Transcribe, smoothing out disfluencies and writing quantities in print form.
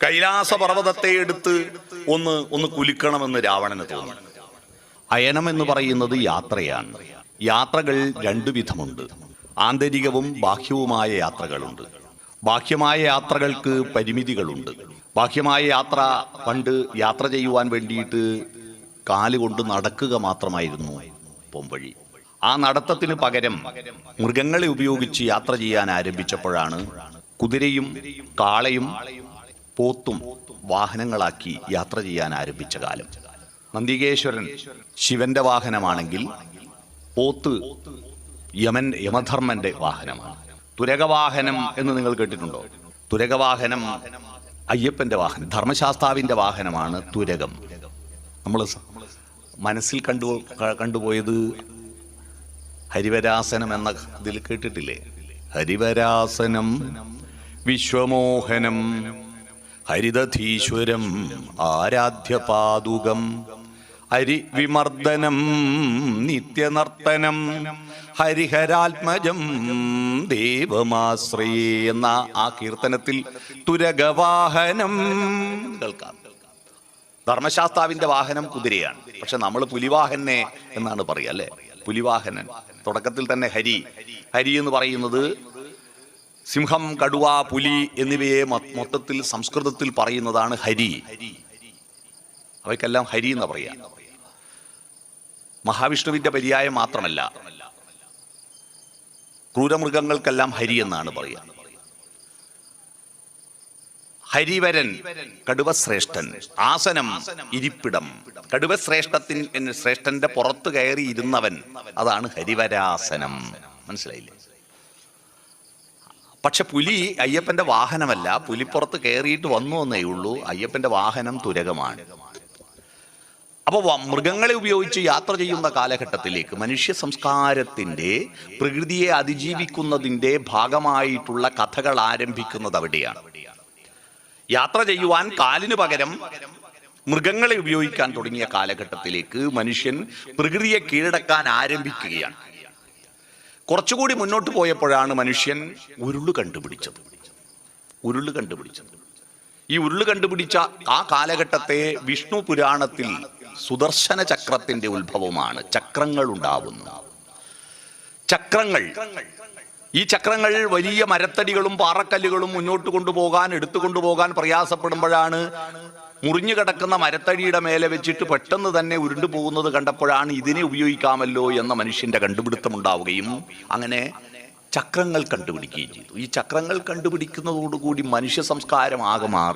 കൈലാസപർവ്വതത്തെ എടുത്ത് ഒന്ന് കുലുക്കണമെന്ന് രാവണന് തോന്നി. അയനം എന്ന് പറയുന്നത് യാത്രയാണ്. യാത്രകൾ രണ്ടു വിധമുണ്ട്. ആന്തരികവും ബാഹ്യവുമായ യാത്രകളുണ്ട്. ബാഹ്യമായ യാത്രകൾക്ക് പരിമിതികളുണ്ട്. ബാഹ്യമായ യാത്ര പണ്ട് യാത്ര ചെയ്യുവാൻ വേണ്ടിയിട്ട് കാലുകൊണ്ട് നടക്കുക മാത്രമായിരുന്നു പോംവഴി. ആ നടത്തത്തിന് പകരം മൃഗങ്ങളെ ഉപയോഗിച്ച് യാത്ര ചെയ്യാൻ ആരംഭിച്ചപ്പോഴാണ് കുതിരയും കാളയും പോത്തും വാഹനങ്ങളാക്കി യാത്ര ചെയ്യാൻ ആരംഭിച്ച കാലം. നന്ദികേശ്വരൻ ശിവന്റെ വാഹനമാണെങ്കിൽ പോത്ത് യമധർമ്മന്റെ വാഹനമാണ്. തുരകവാഹനം എന്ന് നിങ്ങൾ കേട്ടിട്ടുണ്ടോ? തുരകവാഹനം അയ്യപ്പന്റെ വാഹനം, ധർമ്മശാസ്താവിന്റെ വാഹനമാണ് തുരകം. നമ്മൾ മനസ്സിൽ കണ്ടുപോയത് ഹരിവരാസനം എന്ന ഇതിൽ കേട്ടിട്ടില്ലേ? ഹരിവരാസനം വിശ്വമോഹനം ഹരിദധീശ്വരം ആരാധ്യപാദുകം ഹരിവിമർദ്ദനം നിത്യനർത്തനം ഹരിഹരാത്മജം ദേവമാശ്രയേ എന്ന ആ കീർത്തനത്തിൽ തുരകവാഹനം കേൾക്കാം. ധർമ്മശാസ്താവിന്റെ വാഹനം കുതിരയാണ്. പക്ഷെ നമ്മൾ പുലിവാഹനെ എന്നാണ് പറയുക, അല്ലെ? പുലിവാഹനൻ. തുടക്കത്തിൽ തന്നെ ഹരി എന്ന് പറയുന്നത് സിംഹം, കടുവ, പുലി എന്നിവയെ മൊത്തത്തിൽ സംസ്കൃതത്തിൽ പറയുന്നതാണ് ഹരി. അവയ്ക്കെല്ലാം ഹരി എന്ന് പറയാം. മഹാവിഷ്ണുവിന്റെ പര്യായം മാത്രമല്ല, ക്രൂരമൃഗങ്ങൾക്കെല്ലാം ഹരി എന്നാണ് പറയുക. ഹരിവരൻ കടുവശ്രേഷ്ഠൻ, ആസനം ഇരിപ്പിടം. ശ്രേഷ്ഠന്റെ പുറത്ത് കയറി ഇരുന്നവൻ, അതാണ് ഹരിവരാസനം. മനസ്സിലായില്ലേ? പക്ഷെ പുലി അയ്യപ്പന്റെ വാഹനമല്ല. പുലിപ്പുറത്ത് കയറിയിട്ട് വന്നു എന്നേ ഉള്ളൂ. അയ്യപ്പന്റെ വാഹനം തുരകമാണ്. അപ്പോൾ മൃഗങ്ങളെ ഉപയോഗിച്ച് യാത്ര ചെയ്യുന്ന കാലഘട്ടത്തിലേക്ക് മനുഷ്യ സംസ്കാരത്തിന്റെ പ്രകൃതിയെ അതിജീവിക്കുന്നതിന്റെ ഭാഗമായിട്ടുള്ള കഥകൾ ആരംഭിക്കുന്നത് അവിടെയാണ്. യാത്ര ചെയ്യുവാൻ കാലിന് പകരം മൃഗങ്ങളെ ഉപയോഗിക്കാൻ തുടങ്ങിയ കാലഘട്ടത്തിലേക്ക് മനുഷ്യൻ പ്രകൃതിയെ കീഴടക്കാൻ ആരംഭിക്കുകയാണ്. കുറച്ചുകൂടി മുന്നോട്ട് പോയപ്പോഴാണ് മനുഷ്യൻ ഉരുള് കണ്ടുപിടിച്ചത്. ഈ ഉരുള് കണ്ടുപിടിച്ച ആ കാലഘട്ടത്തെ വിഷ്ണു പുരാണത്തിൽ സുദർശന ചക്രത്തിന്റെ ഉത്ഭവമാണ്. ചക്രങ്ങൾ ഉണ്ടാവുന്നു. ഈ ചക്രങ്ങൾ വലിയ മരത്തടികളും പാറക്കല്ലുകളും മുന്നോട്ട് എടുത്തുകൊണ്ടുപോകാൻ പ്രയാസപ്പെടുമ്പോഴാണ് മുറിഞ്ഞു കിടക്കുന്ന മരത്തടിയുടെ മേലെ വെച്ചിട്ട് പെട്ടെന്ന് തന്നെ ഉരുണ്ടു പോകുന്നത് കണ്ടപ്പോഴാണ് ഇതിനെ ഉപയോഗിക്കാമല്ലോ എന്ന മനുഷ്യന്റെ കണ്ടുപിടുത്തം ഉണ്ടാവുകയും അങ്ങനെ ചക്രങ്ങൾ കണ്ടുപിടിക്കുകയും ചെയ്തു. ഈ ചക്രങ്ങൾ കണ്ടുപിടിക്കുന്നതോടുകൂടി മനുഷ്യ സംസ്കാരം ആകെ മാറി.